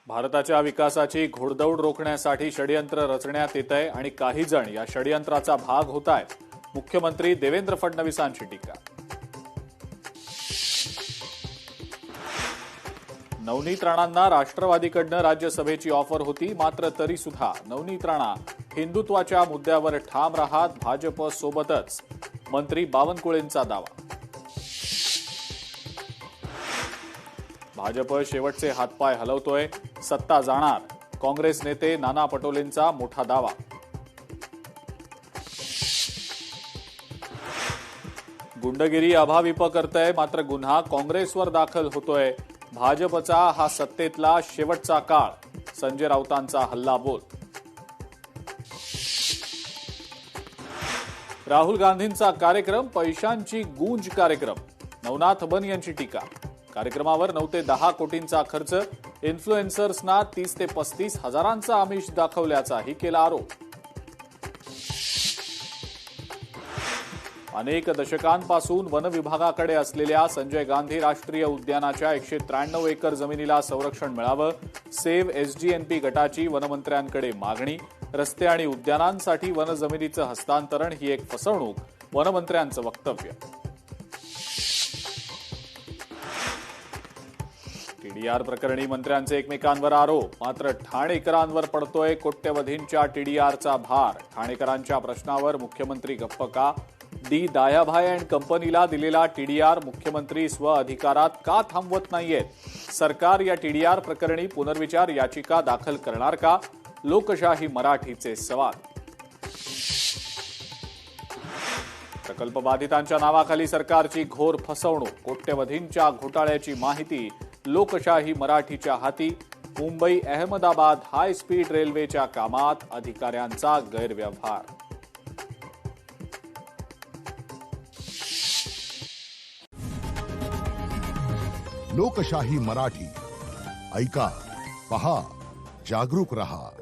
भारताच्या विकासाची घोडदौड रोखण्यासाठी षडयंत्र रचण्यात येत आहे आणि काही जण या षडयंत्राचा भाग होत आहेत. मुख्यमंत्री देवेंद्र फडणवीसांची टीका. नवनीत राणांना राष्ट्रवादीकडनं राज्यसभेची ऑफर होती, मात्र तरी सुद्धा नवनीत राणा हिंदुत्वाच्या मुद्द्यावर ठाम राहत भाजप सोबतच. मंत्री बावनकुळेंचा दावा. भाजप शेवटचे हातपाय हलवतोय, सत्ता जाणार. काँग्रेस नेते नाना पटोलेंचा मोठा दावा. गुंडगिरी अभाविप करतंय, मात्र गुन्हा काँग्रेसवर दाखल होतोय. भाजपचा हा सत्तेतला शेवटचा काळ. संजय राऊतांचा हल्लाबोल. राहुल गांधींचा कार्यक्रम पैशांची गूंज कार्यक्रम. नवनाथ बन यांची टीका. कार्यक्रमावर 9 ते 10 कोटींचा खर्च. इन्फ्लुएन्सर्सना 30 ते 35 हजारांचा आमिष दाखवल्याचाही केला आरोप. अनेक दशकांपासून वन विभागाकडे असलेल्या संजय गांधी राष्ट्रीय उद्यानाच्या 193 एकर जमिनीला संरक्षण मिळावं. सेव्ह एसजीएनपी गटाची वनमंत्र्यांकडे मागणी. रस्ते आणि उद्यानांसाठी वन जमिनीचं हस्तांतरण ही एक फसवणूक, वनमंत्र्यांचं वक्तव्य. टीडीआर प्रकरणी मंत्र्यांचे एकमेकांवर आरोप, मात्र ठाणेकरांवर पडतोय कोट्यवधींच्या टीडीआरचा भार. ठाणेकरांच्या प्रश्नावर मुख्यमंत्री गप्प का? डी दायाभाई अँड कंपनीला दिलेला टीडीआर मुख्यमंत्री स्वअधिकारात का थांबवत नाहीयेत? सरकार या टीडीआर प्रकरणी पुनर्विचार याचिका दाखल करणार का? लोकशाही मराठीचे सवाल. प्रकल्प बाधितांच्या नावाखाली सरकारची घोर फसवणूक. कोट्यवधींच्या घोटाळ्याची माहिती लोकशाही मराठीच्या हाती. मुंबई अहमदाबाद हाय स्पीड रेल्वेच्या कामात अधिकाऱ्यांचा गैरव्यवहार. लोकशाही मराठी ऐका, पहा, जागरूक रहा.